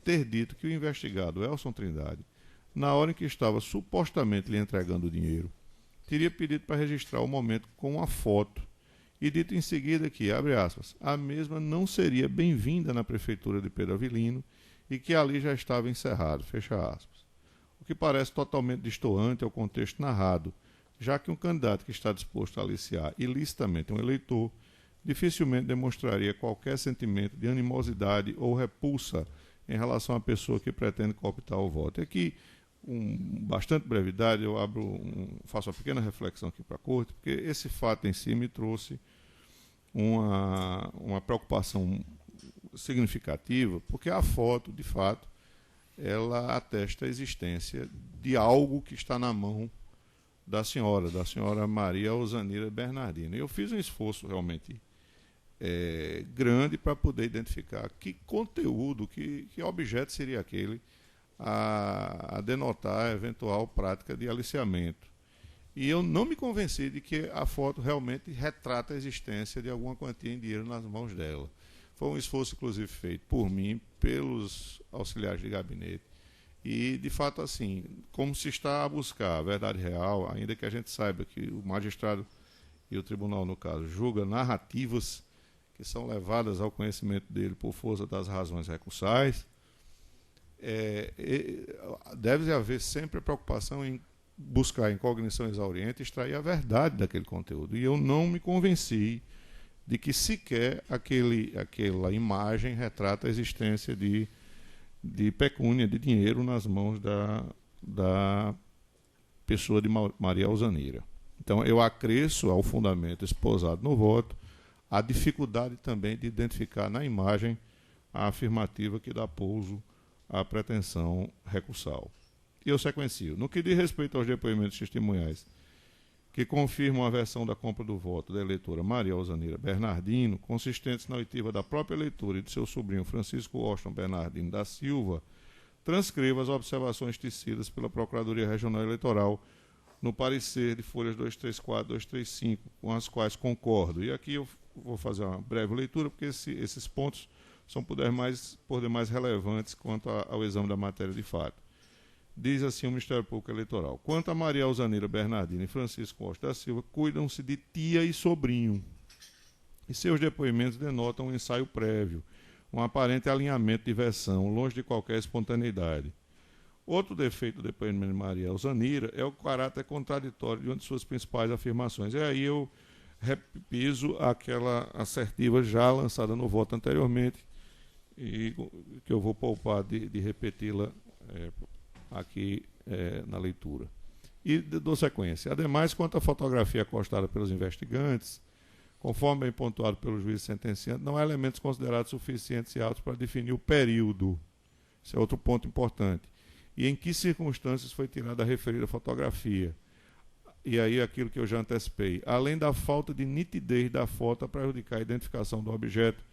ter dito que o investigado Elson Trindade, na hora em que estava supostamente lhe entregando o dinheiro, teria pedido para registrar o momento com uma foto e dito em seguida que, abre aspas, a mesma não seria bem-vinda na prefeitura de Pedro Avilino e que ali já estava encerrado, fecha aspas. O que parece totalmente destoante ao contexto narrado, já que um candidato que está disposto a aliciar ilicitamente um eleitor dificilmente demonstraria qualquer sentimento de animosidade ou repulsa em relação à pessoa que pretende cooptar o voto. E aqui, com bastante brevidade, eu faço uma pequena reflexão aqui para a Corte, porque esse fato em si me trouxe uma preocupação significativa, porque a foto, de fato, ela atesta a existência de algo que está na mão da senhora Maria Alzanira Bernardino. Eu fiz um esforço realmente grande para poder identificar que conteúdo, que objeto seria aquele a denotar a eventual prática de aliciamento. E eu não me convenci de que a foto realmente retrata a existência de alguma quantia em dinheiro nas mãos dela. Foi um esforço, inclusive, feito por mim, pelos auxiliares de gabinete. E, de fato, assim, como se está a buscar a verdade real, ainda que a gente saiba que o magistrado e o tribunal, no caso, julga narrativas que são levadas ao conhecimento dele por força das razões recursais, deve haver sempre a preocupação em buscar em cognição exauriente e extrair a verdade daquele conteúdo. E eu não me convenci de que sequer aquela imagem retrata a existência de pecúnia, de dinheiro nas mãos da pessoa de Maria Alzanira. Então, eu acresço ao fundamento esposado no voto a dificuldade também de identificar na imagem a afirmativa que dá pouso à pretensão recursal. E eu sequencio. No que diz respeito aos depoimentos testemunhais que confirmam a versão da compra do voto da eleitora Maria Alzanira Bernardino, consistentes na oitiva da própria eleitora e de seu sobrinho Francisco Washington Bernardino da Silva, transcreva as observações tecidas pela Procuradoria Regional Eleitoral no parecer de folhas 234 e 235, com as quais concordo. E aqui eu vou fazer uma breve leitura, porque esses pontos são por demais relevantes quanto ao exame da matéria de fato. Diz assim o Ministério Público Eleitoral: quanto a Maria Alzanira Bernardino e Francisco Costa da Silva, cuidam-se de tia e sobrinho, e seus depoimentos denotam um ensaio prévio, um aparente alinhamento de versão, longe de qualquer espontaneidade. Outro defeito do depoimento de Maria Alzanira é o caráter contraditório de uma de suas principais afirmações. E aí eu repiso aquela assertiva já lançada no voto anteriormente, e que eu vou poupar de repeti-la aqui na leitura. E dou sequência. Ademais, quanto à fotografia acostada pelos investigantes, conforme bem pontuado pelo juiz sentenciante, não há elementos considerados suficientes e altos para definir o período. Esse é outro ponto importante. E em que circunstâncias foi tirada a referida fotografia. E aí aquilo que eu já antecipei. Além da falta de nitidez da foto a prejudicar a identificação do objeto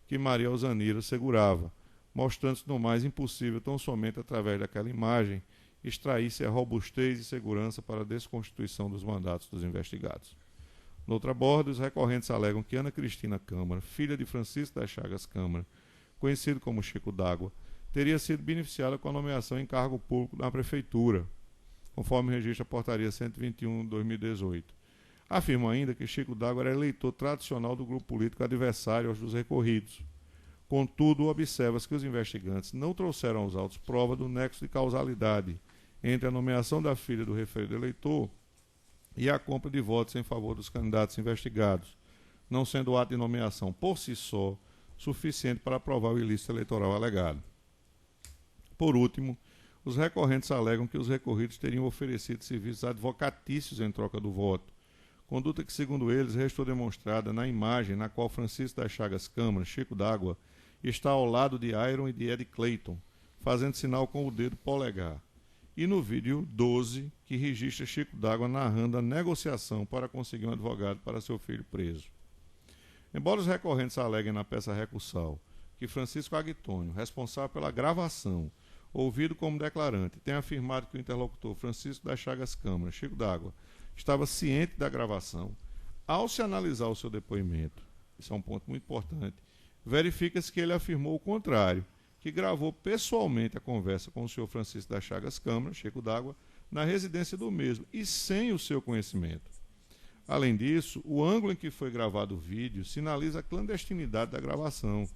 que Maria Alzanira segurava, mostrando-se no mais impossível, tão somente através daquela imagem, extrair-se a robustez e segurança para a desconstituição dos mandatos dos investigados. Noutra borda, os recorrentes alegam que Ana Cristina Câmara, filha de Francisco das Chagas Câmara, conhecido como Chico d'Água, teria sido beneficiada com a nomeação em cargo público na Prefeitura, conforme registra a Portaria 121/2018. Afirmam ainda que Chico D'Água era eleitor tradicional do grupo político adversário aos dos recorridos. Contudo, observa-se que os investigantes não trouxeram aos autos prova do nexo de causalidade entre a nomeação da filha do referido eleitor e a compra de votos em favor dos candidatos investigados, não sendo o ato de nomeação por si só suficiente para provar o ilícito eleitoral alegado. Por último, os recorrentes alegam que os recorridos teriam oferecido serviços advocatícios em troca do voto, conduta que, segundo eles, restou demonstrada na imagem na qual Francisco das Chagas Câmara, Chico D'Água, está ao lado de Iron e de Ed Clayton, fazendo sinal com o dedo polegar, e no vídeo 12, que registra Chico D'Água narrando a negociação para conseguir um advogado para seu filho preso. Embora os recorrentes aleguem na peça recursal que Francisco Agtônio, responsável pela gravação, ouvido como declarante, tenha afirmado que o interlocutor Francisco das Chagas Câmara, Chico D'Água, estava ciente da gravação, ao se analisar o seu depoimento, isso é um ponto muito importante, verifica-se que ele afirmou o contrário, que gravou pessoalmente a conversa com o senhor Francisco das Chagas Câmara, Chico D'Água, na residência do mesmo e sem o seu conhecimento. Além disso, o ângulo em que foi gravado o vídeo sinaliza a clandestinidade da gravação,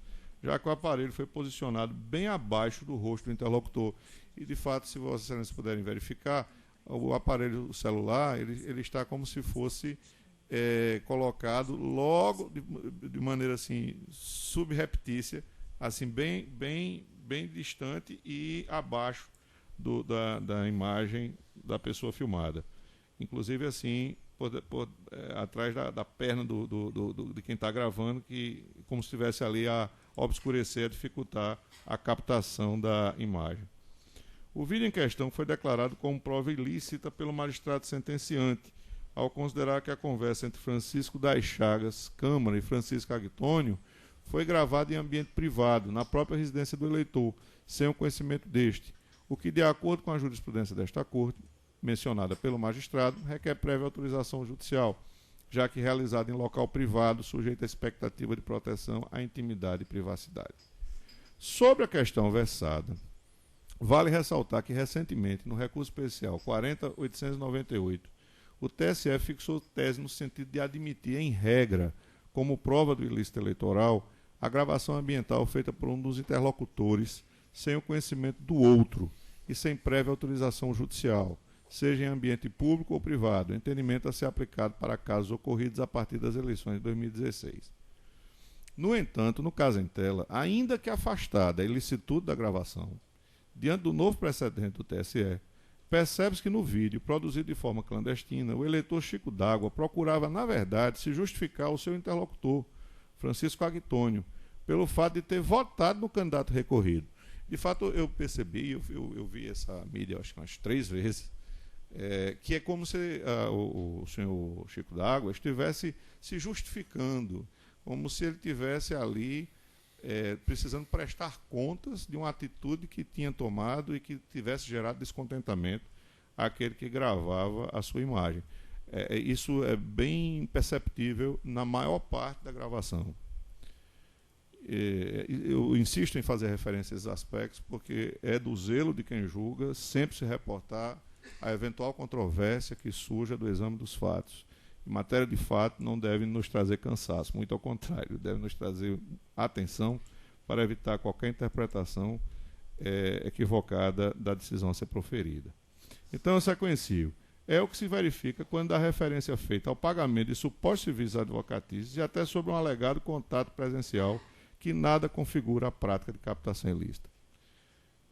já que o aparelho foi posicionado bem abaixo do rosto do interlocutor. E, de fato, se Vossas Excelências puderem verificar, o aparelho celular ele está como se fosse colocado logo, de maneira assim, subreptícia, assim, bem distante e abaixo da imagem da pessoa filmada. Inclusive, assim, atrás da perna de quem está gravando, que como se estivesse ali a obscurecer, a dificultar a captação da imagem. O vídeo em questão foi declarado como prova ilícita pelo magistrado sentenciante, ao considerar que a conversa entre Francisco das Chagas Câmara e Francisco Agtônio foi gravada em ambiente privado, na própria residência do eleitor, sem o conhecimento deste, o que, de acordo com a jurisprudência desta Corte, mencionada pelo magistrado, requer prévia autorização judicial, já que realizado em local privado, sujeito à expectativa de proteção à intimidade e privacidade. Sobre a questão versada, vale ressaltar que, recentemente, no recurso especial 40.898, o TSE fixou tese no sentido de admitir, em regra, como prova do ilícito eleitoral, a gravação ambiental feita por um dos interlocutores sem o conhecimento do outro e sem prévia autorização judicial, seja em ambiente público ou privado, entendimento a ser aplicado para casos ocorridos a partir das eleições de 2016. No entanto, no caso em tela, ainda que afastada a ilicitude da gravação, diante do novo precedente do TSE, percebe-se que no vídeo, produzido de forma clandestina, o eleitor Chico D'Água procurava, na verdade, se justificar ao seu interlocutor, Francisco Agtônio, pelo fato de ter votado no candidato recorrido. De fato, eu percebi, eu vi essa mídia, acho que umas 3 vezes, que é como se o senhor Chico D'Água estivesse se justificando, como se ele estivesse ali precisando prestar contas de uma atitude que tinha tomado e que tivesse gerado descontentamento àquele que gravava a sua imagem. Isso é bem perceptível na maior parte da gravação. Eu insisto em fazer referência a esses aspectos porque é do zelo de quem julga sempre se reportar a eventual controvérsia que surja do exame dos fatos. Em matéria de fato, não deve nos trazer cansaço, muito ao contrário, deve nos trazer atenção para evitar qualquer interpretação equivocada da decisão a ser proferida. Então, sequencio. É o que se verifica quando dá referência feita ao pagamento de supostos serviços advocatícios e até sobre um alegado contato presencial que nada configura a prática de captação ilícita.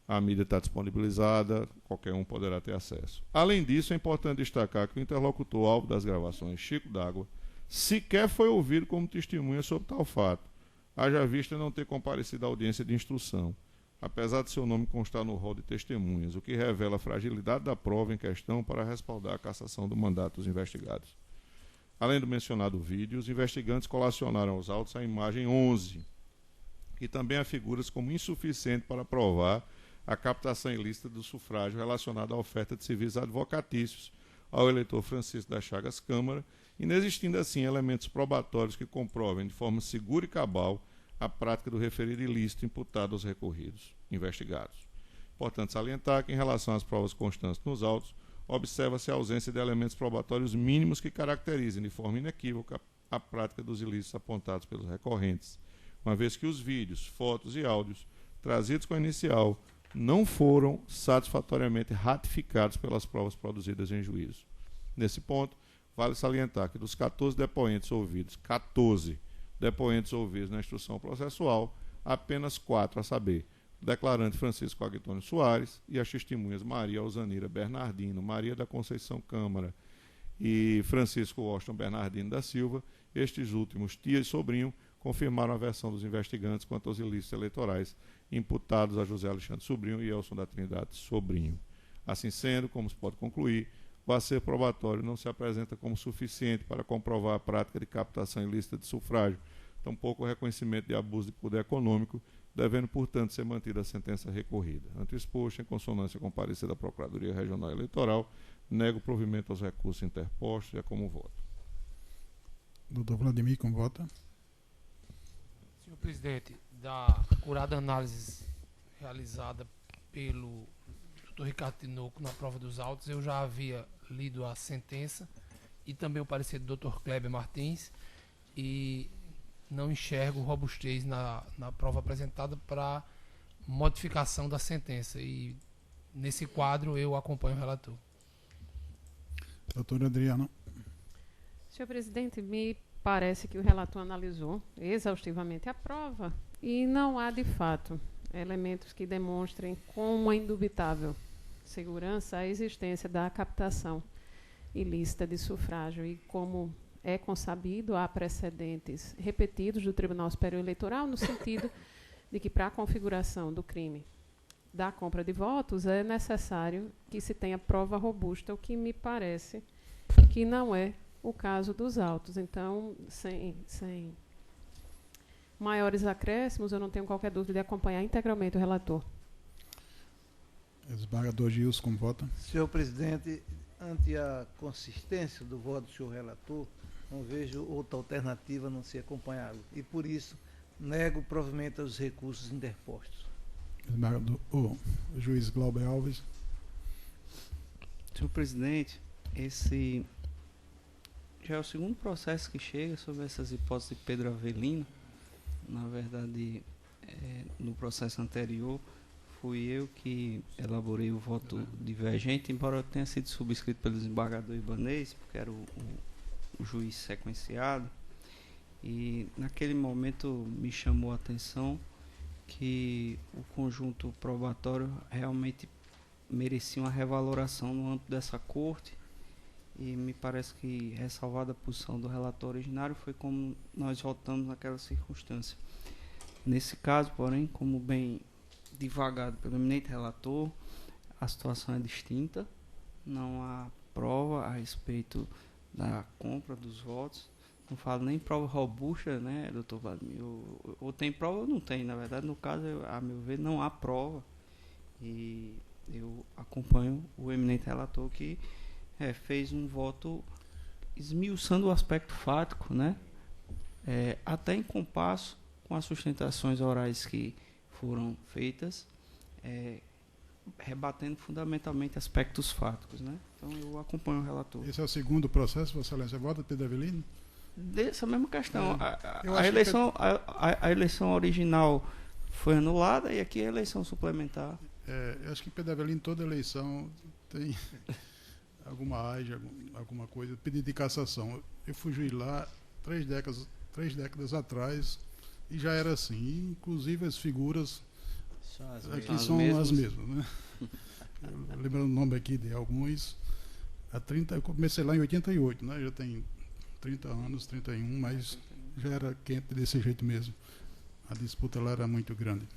A mídia está disponibilizada, qualquer um poderá ter acesso. Além disso, é importante destacar que o interlocutor alvo das gravações, Chico D'Água, sequer foi ouvido como testemunha sobre tal fato, haja vista não ter comparecido à audiência de instrução, apesar de seu nome constar no rol de testemunhas, o que revela a fragilidade da prova em questão para respaldar a cassação do mandato dos investigados. Além do mencionado vídeo, os investigantes colacionaram aos autos a imagem 11, que também afigura-se como insuficiente para provar a captação ilícita do sufrágio relacionado à oferta de serviços advocatícios ao eleitor Francisco das Chagas Câmara, inexistindo assim elementos probatórios que comprovem de forma segura e cabal a prática do referido ilícito imputado aos recorridos investigados. Importante salientar que, em relação às provas constantes nos autos, observa-se a ausência de elementos probatórios mínimos que caracterizem de forma inequívoca a prática dos ilícitos apontados pelos recorrentes, uma vez que os vídeos, fotos e áudios trazidos com a inicial não foram satisfatoriamente ratificados pelas provas produzidas em juízo. Nesse ponto, vale salientar que dos 14 depoentes ouvidos na instrução processual, apenas 4, a saber, o declarante Francisco Agtônio Soares e as testemunhas Maria Alzanira Bernardino, Maria da Conceição Câmara e Francisco Washington Bernardino da Silva, estes últimos, tia e sobrinho, confirmaram a versão dos investigantes quanto aos ilícitos eleitorais imputados a José Alexandre Sobrinho e Elson da Trindade Sobrinho. Assim sendo, como se pode concluir, o acervo probatório não se apresenta como suficiente para comprovar a prática de captação ilícita de sufrágio, tampouco o reconhecimento de abuso de poder econômico, devendo, portanto, ser mantida a sentença recorrida. Ante o exposto, em consonância com o parecer da Procuradoria Regional Eleitoral, nego o provimento aos recursos interpostos e é como voto. Doutor Vladimir, como vota? Senhor presidente, da acurada análise realizada pelo Dr. Ricardo Tinoco na prova dos autos, eu já havia lido a sentença e também o parecer do Dr. Kleber Martins e não enxergo robustez na prova apresentada para modificação da sentença e nesse quadro eu acompanho o relator. Doutor Adriano. Senhor presidente, me parece que o relator analisou exaustivamente a prova e não há, de fato, elementos que demonstrem com uma indubitável segurança a existência da captação ilícita de sufrágio. E como é consabido, há precedentes repetidos do Tribunal Superior Eleitoral no sentido de que, para a configuração do crime da compra de votos, é necessário que se tenha prova robusta, o que me parece que não é o caso dos autos. Então, sem maiores acréscimos, eu não tenho qualquer dúvida de acompanhar integralmente o relator. Desembargador Gilson, como vota? Senhor presidente, ante a consistência do voto do senhor relator, não vejo outra alternativa a não ser acompanhá-lo. E, por isso, nego provimento aos recursos interpostos. Desembargador, juiz Glauber Alves. Senhor presidente, esse já é o segundo processo que chega sobre essas hipóteses de Pedro Avelino. Na verdade, no processo anterior, fui eu que elaborei o voto divergente, embora tenha sido subscrito pelo desembargador Ibanez, porque era o juiz sequenciado. E naquele momento me chamou a atenção que o conjunto probatório realmente merecia uma revaloração no âmbito dessa corte. E me parece que, ressalvada a posição do relator originário, foi como nós votamos naquela circunstância. Nesse caso, porém, como bem divagado pelo eminente relator, a situação é distinta, não há prova a respeito da compra dos votos, não falo nem prova robusta, né, doutor Vladimir, ou tem prova ou não tem, na verdade, no caso, a meu ver, não há prova, e eu acompanho o eminente relator que fez um voto esmiuçando o aspecto fático, né? Até em compasso com as sustentações orais que foram feitas, rebatendo fundamentalmente aspectos fáticos, né? Então eu acompanho o relator. Esse é o segundo processo, Vossa Excelência vota, Pedro Avelino? Dessa mesma questão. A eleição original foi anulada e aqui a eleição suplementar. Eu acho que Pedro Avelino, toda eleição tem alguma AIGE, alguma coisa, pedido de cassação. Eu fui juiz lá 3 décadas atrás e já era assim. E, inclusive as figuras aqui são as mesmas, né? Lembrando o nome aqui de alguns. Eu comecei lá em 88, né? Já tem 30 anos, 31, mas já era quente desse jeito mesmo. A disputa lá era muito grande.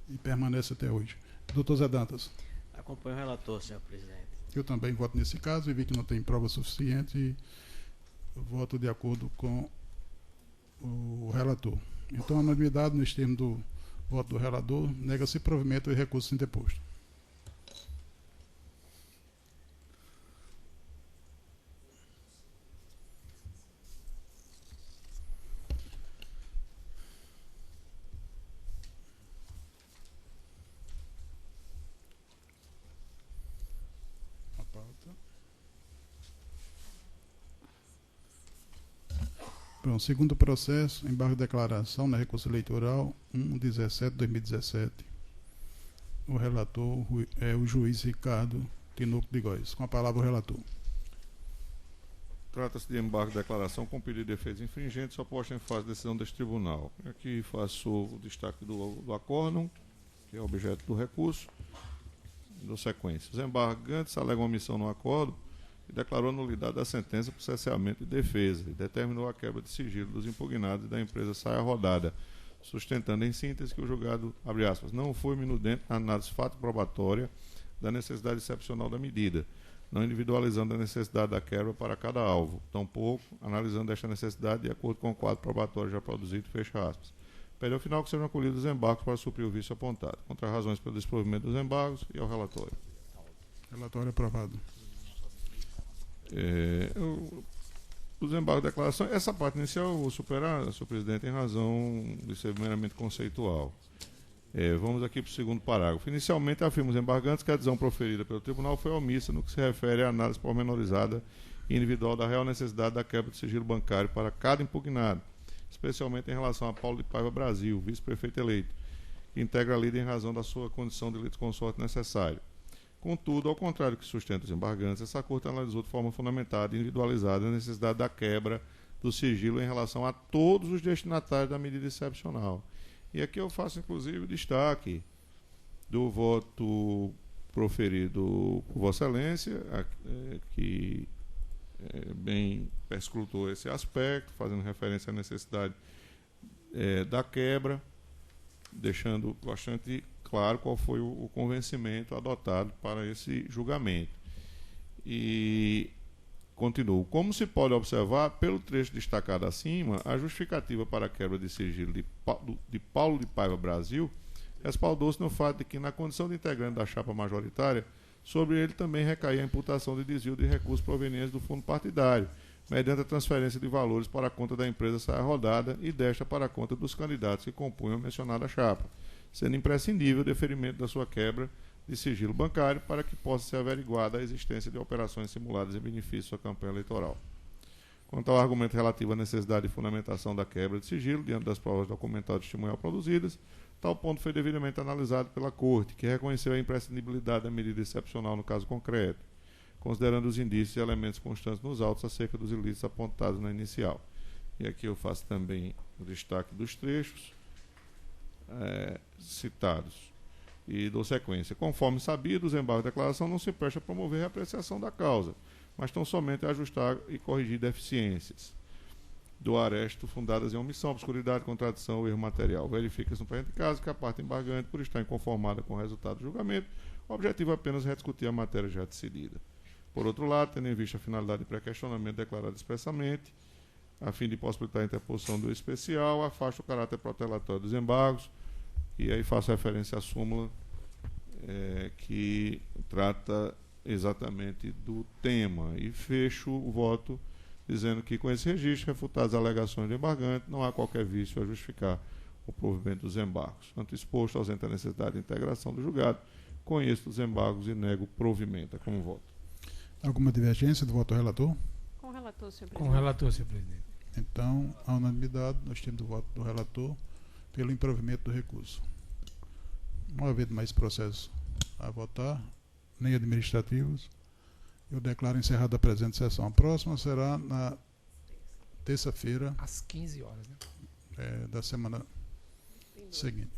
E permanece até hoje. Doutor Zé Dantas. Acompanho o relator, senhor presidente. Eu também voto nesse caso e vi que não tem prova suficiente e voto de acordo com o relator. Então, a unanimidade, nos termos do voto do relator, nega-se provimento e recurso interposto. Pronto, segundo processo, embargo de declaração na recurso eleitoral 1/17/2017. O relator é o juiz Ricardo Tinoco de Góes. Com a palavra o relator. Trata-se de embargo de declaração com pedido de defesa infringente, só posta em fase de decisão deste tribunal. Aqui faço o destaque do acórdão, que é objeto do recurso. Dou sequência. Os embargantes alegam omissão no acordo e declarou a nulidade da sentença por cesseamento de defesa e determinou a quebra de sigilo dos impugnados e da empresa Saia Rodada, sustentando em síntese que o julgado, abre aspas, não foi minudente na análise fato probatória da necessidade excepcional da medida, não individualizando a necessidade da quebra para cada alvo, tampouco analisando esta necessidade de acordo com o quadro probatório já produzido, fecha aspas. Pede ao final que sejam acolhidos os embargos para suprir o vício apontado. Contra razões pelo desprovimento dos embargos e ao relatório. Relatório aprovado. Os embargos de declaração, essa parte inicial eu vou superar, senhor presidente, em razão de ser meramente conceitual. Vamos aqui para o segundo parágrafo. Inicialmente, afirma os embargantes que a decisão proferida pelo tribunal foi omissa no que se refere à análise pormenorizada e individual da real necessidade da quebra de sigilo bancário para cada impugnado, especialmente em relação a Paulo de Paiva Brasil, vice-prefeito eleito, que integra a lida em razão da sua condição de litisconsorte necessário. Contudo, ao contrário do que sustenta os embargantes, essa Corte analisou de forma fundamentada e individualizada a necessidade da quebra do sigilo em relação a todos os destinatários da medida excepcional. E aqui eu faço, inclusive, o destaque do voto proferido por Vossa Excelência, que bem perscrutou esse aspecto, fazendo referência à necessidade da quebra, deixando bastante claro qual foi o convencimento adotado para esse julgamento. E continuo. Como se pode observar, pelo trecho destacado acima, a justificativa para a quebra de sigilo de Paulo de Paiva Brasil respaldou-se no fato de que, na condição de integrante da chapa majoritária, sobre ele também recaía a imputação de desvio de recursos provenientes do fundo partidário, mediante a transferência de valores para a conta da empresa Saia Rodada e desta para a conta dos candidatos que compunham a mencionada chapa, sendo imprescindível o deferimento da sua quebra de sigilo bancário para que possa ser averiguada a existência de operações simuladas em benefício de sua campanha eleitoral. Quanto ao argumento relativo à necessidade de fundamentação da quebra de sigilo, diante das provas documental e testemunhal produzidas, tal ponto foi devidamente analisado pela Corte, que reconheceu a imprescindibilidade da medida excepcional no caso concreto, considerando os indícios e elementos constantes nos autos acerca dos ilícitos apontados na inicial. E aqui eu faço também o destaque dos trechos citados. E dou sequência. Conforme sabido, os embargos de declaração não se prestam a promover a apreciação da causa, mas estão somente a ajustar e corrigir deficiências do aresto fundadas em omissão, obscuridade, contradição ou erro material. Verifica-se no presente caso que a parte embargante, por estar inconformada com o resultado do julgamento, o objetivo é apenas rediscutir a matéria já decidida. Por outro lado, tendo em vista a finalidade de pré-questionamento declarada expressamente, a fim de possibilitar a interposição do especial, afasta o caráter protelatório dos embargos, e aí faço referência à súmula que trata exatamente do tema. E fecho o voto dizendo que, com esse registro, refutadas as alegações do embargante, não há qualquer vício a justificar o provimento dos embargos. Tanto exposto, ausente a necessidade de integração do julgado, conheço os embargos e nego o provimento. É como voto. Alguma divergência do voto do relator? Com o relator, senhor presidente. Com o relator, senhor presidente. Então, a unanimidade, nós temos o voto do relator pelo improvimento do recurso. Não havendo mais processo a votar, nem administrativos, eu declaro encerrada a presente sessão. A próxima será na terça-feira, às 15 horas, né? Da semana seguinte.